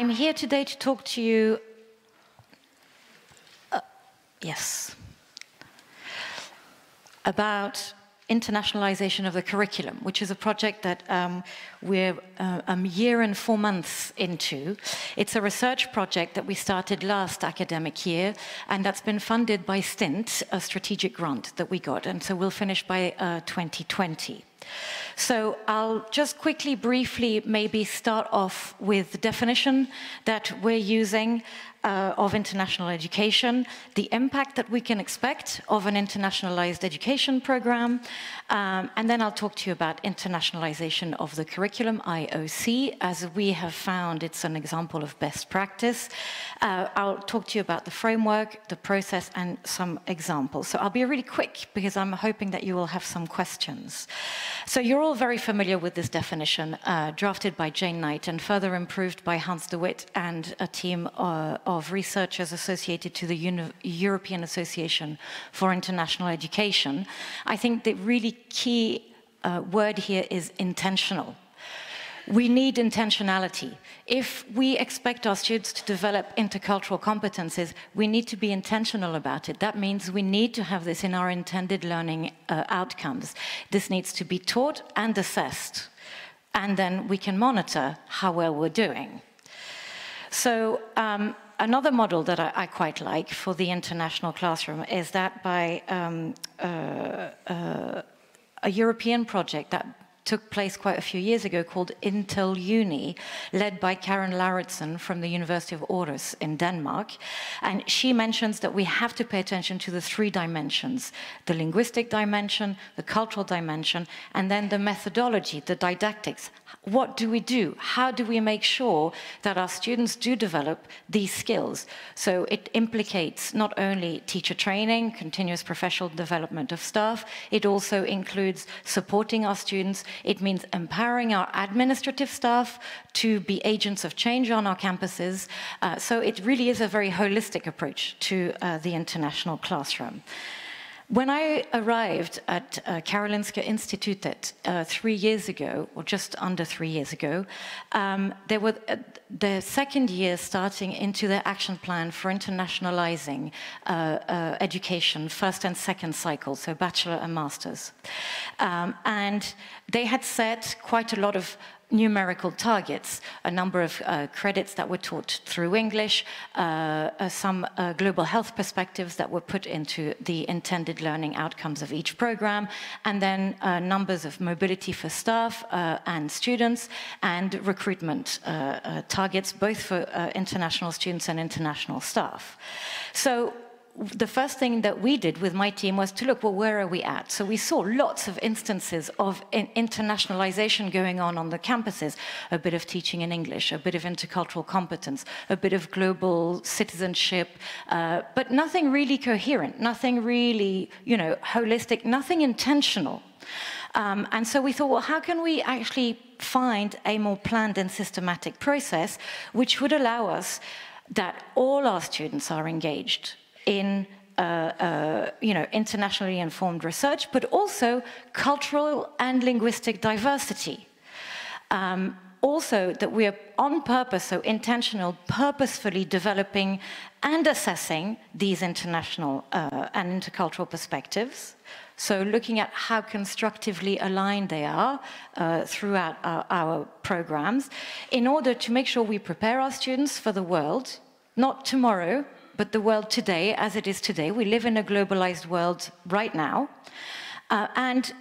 I'm here today to talk to you, about internationalization of the curriculum, which is a project that we're a year and 4 months into. It's a research project that we started last academic year, and that's been funded by STINT, a strategic grant that we got, and so we'll finish by 2020. So I'll just quickly, briefly, maybe start off with the definition that we're using of international education, the impact that we can expect of an internationalized education program, and then I'll talk to you about internationalization of the curriculum, IOC. As we have found, it's an example of best practice. I'll talk to you about the framework, the process, and some examples. So I'll be really quick because I'm hoping that you will have some questions. So you're all very familiar with this definition, drafted by Jane Knight and further improved by Hans de Witt and a team of researchers associated to the European Association for International Education. I think the really key word here is intentional. We need intentionality. If we expect our students to develop intercultural competences, we need to be intentional about it. That means we need to have this in our intended learning outcomes. This needs to be taught and assessed, and then we can monitor how well we're doing. So another model that I quite like for the international classroom is that by a European project that took place quite a few years ago called Uni, led by Karen Lauritsen from the University of Årets in Denmark. And she mentions that we have to pay attention to the 3 dimensions: the linguistic dimension, the cultural dimension, and then the methodology, the didactics. What do we do? How do we make sure that our students do develop these skills? So it implicates not only teacher training, continuous professional development of staff, it also includes supporting our students. It means empowering our administrative staff to be agents of change on our campuses. So it really is a very holistic approach to the international classroom. When I arrived at Karolinska Institutet 3 years ago, or just under 3 years ago, there were the second year starting into their action plan for internationalizing education, first and second cycle, so bachelor and masters. And they had set quite a lot of numerical targets, a number of credits that were taught through English, some global health perspectives that were put into the intended learning outcomes of each program, and then numbers of mobility for staff and students, and recruitment targets, both for international students and international staff. So the first thing that we did with my team was to look, well, where are we at? So we saw lots of instances of internationalization going on the campuses, a bit of teaching in English, a bit of intercultural competence, a bit of global citizenship, but nothing really coherent, nothing really, holistic, nothing intentional. And so we thought, well, how can we actually find a more planned and systematic process which would allow us that all our students are engaged in internationally informed research, but also cultural and linguistic diversity. Also that we are on purpose, so intentional, purposefully developing and assessing these international and intercultural perspectives. So looking at how constructively aligned they are throughout our programs, in order to make sure we prepare our students for the world, not tomorrow, but the world today, as it is today. We live in a globalized world right now. And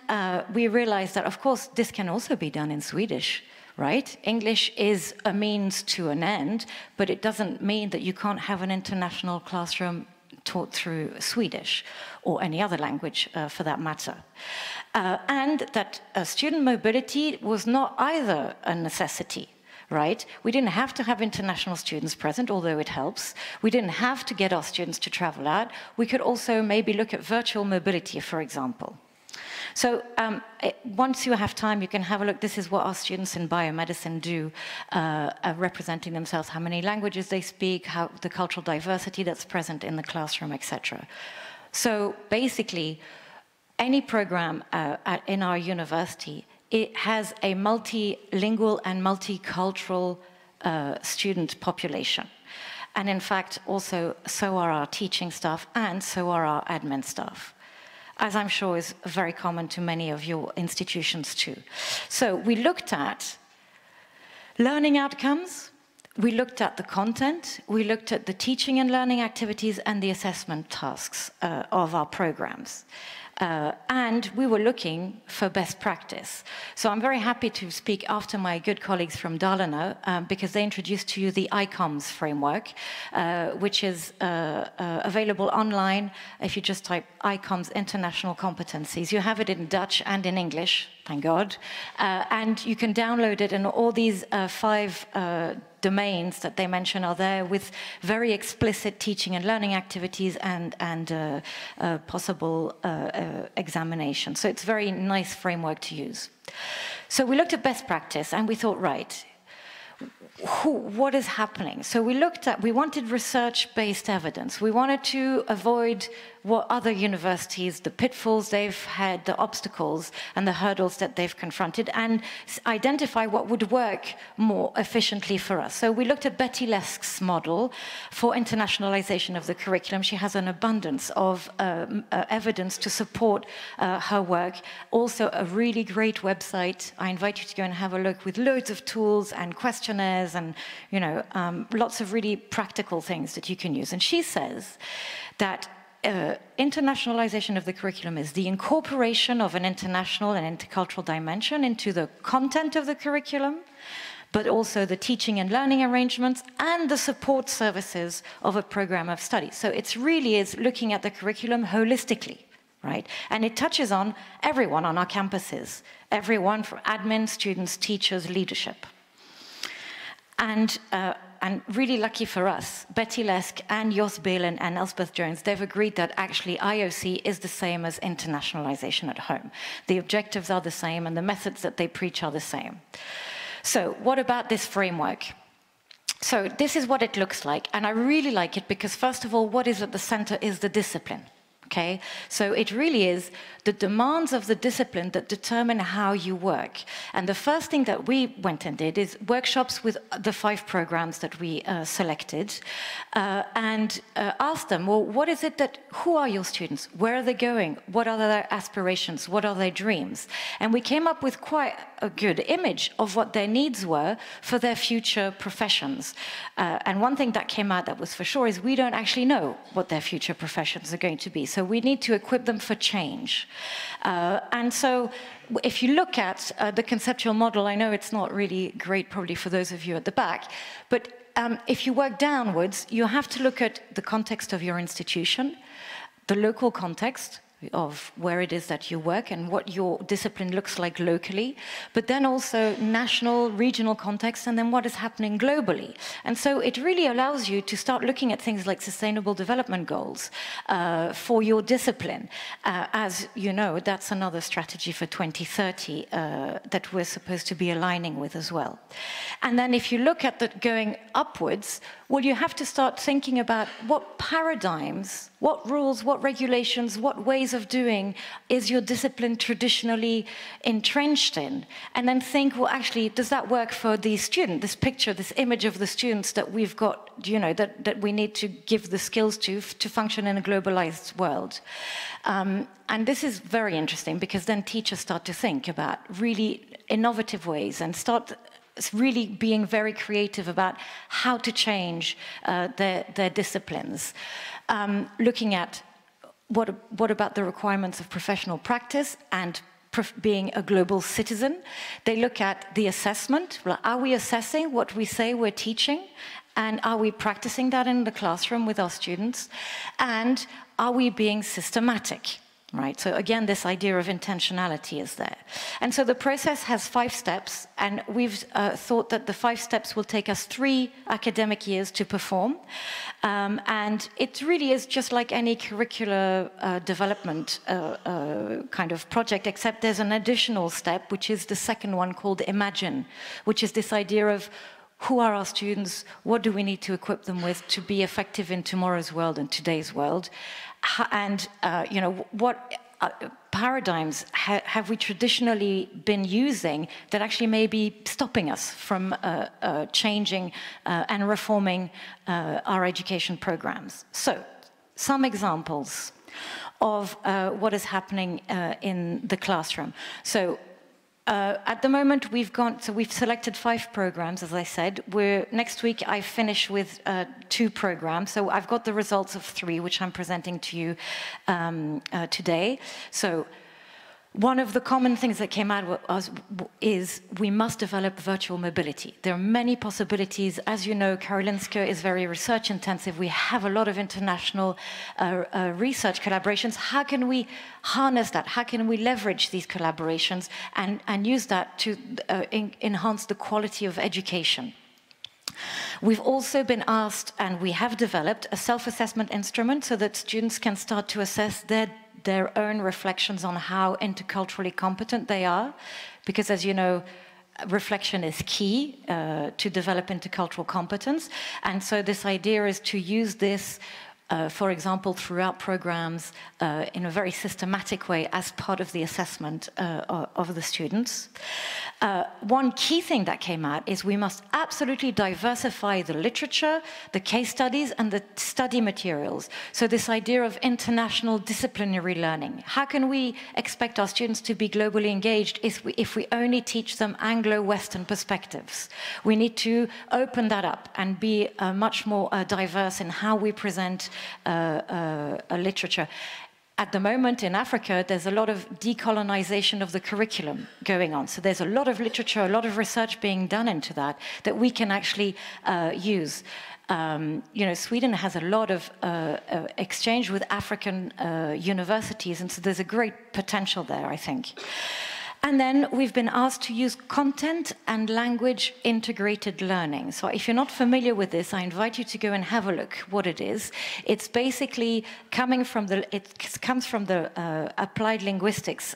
we realize that, of course, this can also be done in Swedish, right? English is a means to an end, but it doesn't mean that you can't have an international classroom taught through Swedish or any other language for that matter. And that student mobility was not either a necessity. Right? We didn't have to have international students present, although it helps. We didn't have to get our students to travel out. We could also maybe look at virtual mobility, for example. So once you have time, you can have a look. This is what our students in biomedicine do, representing themselves, how many languages they speak, how the cultural diversity that's present in the classroom, etc. So basically, any program in our university, it has a multilingual and multicultural student population. And in fact, also, so are our teaching staff and so are our admin staff, as I'm sure is very common to many of your institutions too. So we looked at learning outcomes, we looked at the content, we looked at the teaching and learning activities and the assessment tasks of our programs. And we were looking for best practice. So I'm very happy to speak after my good colleagues from Dalarna, because they introduced to you the ICOMS framework, which is available online. If you just type ICOMS International Competencies, you have it in Dutch and in English, thank God. And you can download it, and all these 5 domains that they mention are there with very explicit teaching and learning activities and possible examination. So it's a very nice framework to use. So we looked at best practice and we thought, right, what is happening? So we wanted research-based evidence. We wanted to avoid what other universities, the pitfalls they've had, the obstacles and the hurdles that they've confronted, and identify what would work more efficiently for us. So we looked at Betty Lesk's model for internationalization of the curriculum. She has an abundance of evidence to support her work. Also a really great website. I invite you to go and have a look, with loads of tools and questionnaires and, you know, lots of really practical things that you can use. And she says that internationalization of the curriculum is the incorporation of an international and intercultural dimension into the content of the curriculum, but also the teaching and learning arrangements and the support services of a program of study. So it really is looking at the curriculum holistically, right? And it touches on everyone on our campuses, everyone from admin, students, teachers, leadership. And really lucky for us, Betty Lesk and Jos Beelen and Elspeth Jones, they've agreed that actually IOC is the same as internationalization at home. The objectives are the same and the methods that they preach are the same. So what about this framework? So this is what it looks like, and I really like it because, first of all, what is at the center is the discipline. Okay, so it really is the demands of the discipline that determine how you work. And the first thing that we went and did is workshops with the 5 programs that we selected, and asked them, well, what is it that, who are your students? Where are they going? What are their aspirations? What are their dreams? And we came up with quite a good image of what their needs were for their future professions. And one thing that came out that was for sure is we don't actually know what their future professions are going to be. So we need to equip them for change. And so if you look at the conceptual model, I know it's not really great probably for those of you at the back, but if you work downwards, you have to look at the context of your institution, the local context of where it is that you work and what your discipline looks like locally, but then also national, regional context, and then what is happening globally. And so it really allows you to start looking at things like sustainable development goals for your discipline. As you know, that's another strategy for 2030 that we're supposed to be aligning with as well. And then if you look at that going upwards, well, you have to start thinking about what paradigms, what rules, what regulations, what ways of doing is your discipline traditionally entrenched in? And then think, well, actually, does that work for the student, this picture, this image of the students that we've got, you know, that we need to give the skills to function in a globalized world? And this is very interesting because then teachers start to think about really innovative ways and start really being very creative about how to change their disciplines. Looking at what about the requirements of professional practice and being a global citizen. They look at the assessment. Well, are we assessing what we say we're teaching? And are we practicing that in the classroom with our students? And are we being systematic? Right, so again, this idea of intentionality is there. And so the process has 5 steps, and we've thought that the 5 steps will take us 3 academic years to perform. And it really is just like any curricular development kind of project, except there's an additional step, which is the second one called Imagine, which is this idea of who are our students, what do we need to equip them with to be effective in tomorrow's world and today's world? And you know, what paradigms have we traditionally been using that actually may be stopping us from changing and reforming our education programs? So, some examples of what is happening in the classroom. So, at the moment, we've selected 5 programs, as I said. Next week, I finish with 2 programs. So I've got the results of 3, which I'm presenting to you today. So one of the common things that came out is we must develop virtual mobility. There are many possibilities. As you know, Karolinska is very research intensive. We have a lot of international research collaborations. How can we harness that? How can we leverage these collaborations and use that to enhance the quality of education? We've also been asked, and we have developed, a self-assessment instrument so that students can start to assess their own reflections on how interculturally competent they are, because as you know, reflection is key to develop intercultural competence. And so this idea is to use this, for example, throughout programs in a very systematic way as part of the assessment of the students. One key thing that came out is we must absolutely diversify the literature, the case studies, and the study materials. So this idea of international disciplinary learning. How can we expect our students to be globally engaged if we only teach them Anglo-Western perspectives? We need to open that up and be much more diverse in how we present a literature. At the moment in Africa, there's a lot of decolonization of the curriculum going on. So there's a lot of literature, a lot of research being done into that we can actually use. You know, Sweden has a lot of exchange with African universities, and so there's a great potential there, I think. And then we've been asked to use content and language integrated learning. So if you're not familiar with this, I invite you to go and have a look what it is. It's basically comes from the applied linguistics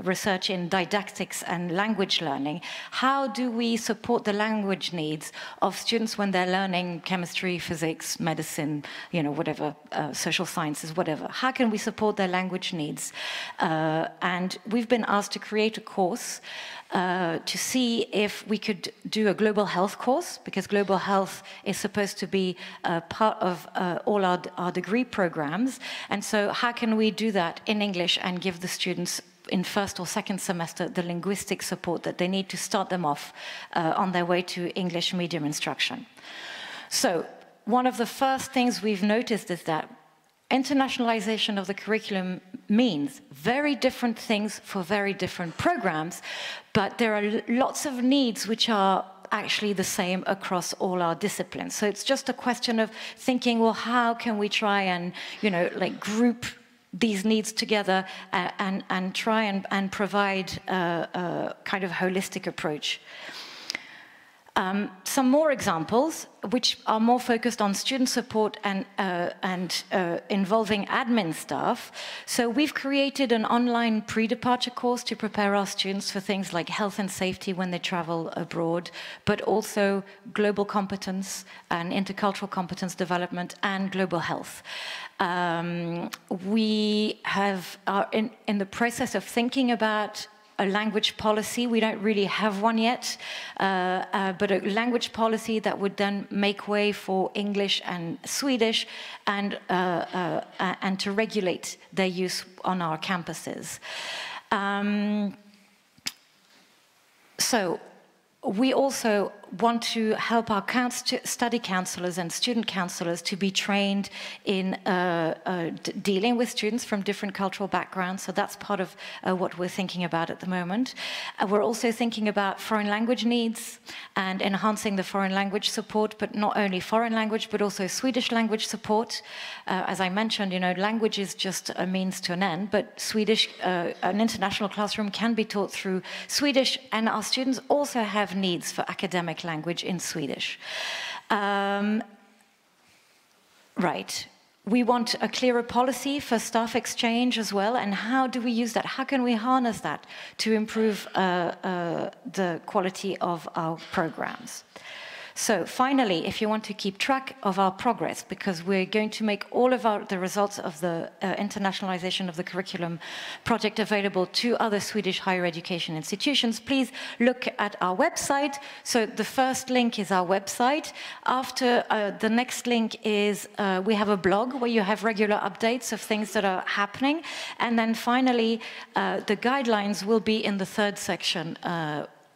research in didactics and language learning. How do we support the language needs of students when they're learning chemistry, physics, medicine, you know, whatever, social sciences, whatever? How can we support their language needs? And we've been asked to create a course to see if we could do a global health course, because global health is supposed to be part of all our degree programs. And so how can we do that in English and give the students in first or second semester the linguistic support that they need to start them off on their way to English medium instruction? So one of the first things we've noticed is that internationalization of the curriculum means very different things for very different programs, but there are lots of needs which are actually the same across all our disciplines. So it's just a question of thinking, well, how can we try and, you know, like group these needs together and try and provide a kind of holistic approach. Some more examples, which are more focused on student support and involving admin staff. So we've created an online pre-departure course to prepare our students for things like health and safety when they travel abroad, but also global competence and intercultural competence development and global health. We are in the process of thinking about a language policy. We don't really have one yet, but a language policy that would then make way for English and Swedish and to regulate their use on our campuses. So we also want to help our study counselors and student counselors to be trained in dealing with students from different cultural backgrounds. So that's part of what we're thinking about at the moment. We're also thinking about foreign language needs and enhancing the foreign language support, but not only foreign language, but also Swedish language support. As I mentioned, you know, language is just a means to an end, but Swedish, an international classroom can be taught through Swedish, and our students also have needs for academic language in Swedish. Right. We want a clearer policy for staff exchange as well, and how do we use that? How can we harness that to improve the quality of our programs? So finally, if you want to keep track of our progress, because we're going to make all of the results of the internationalization of the curriculum project available to other Swedish higher education institutions, please look at our website. So the first link is our website. After the next link is we have a blog where you have regular updates of things that are happening. And then finally, the guidelines will be in the third section,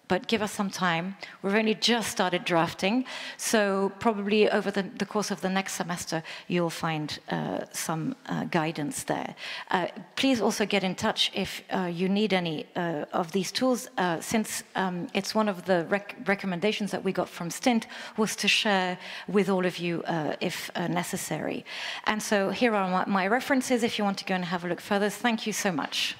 but give us some time. We've only just started drafting, so probably over the course of the next semester, you'll find some guidance there. Please also get in touch if you need any of these tools, since it's one of the recommendations that we got from Stint was to share with all of you if necessary. And so here are my references if you want to go and have a look further. Thank you so much.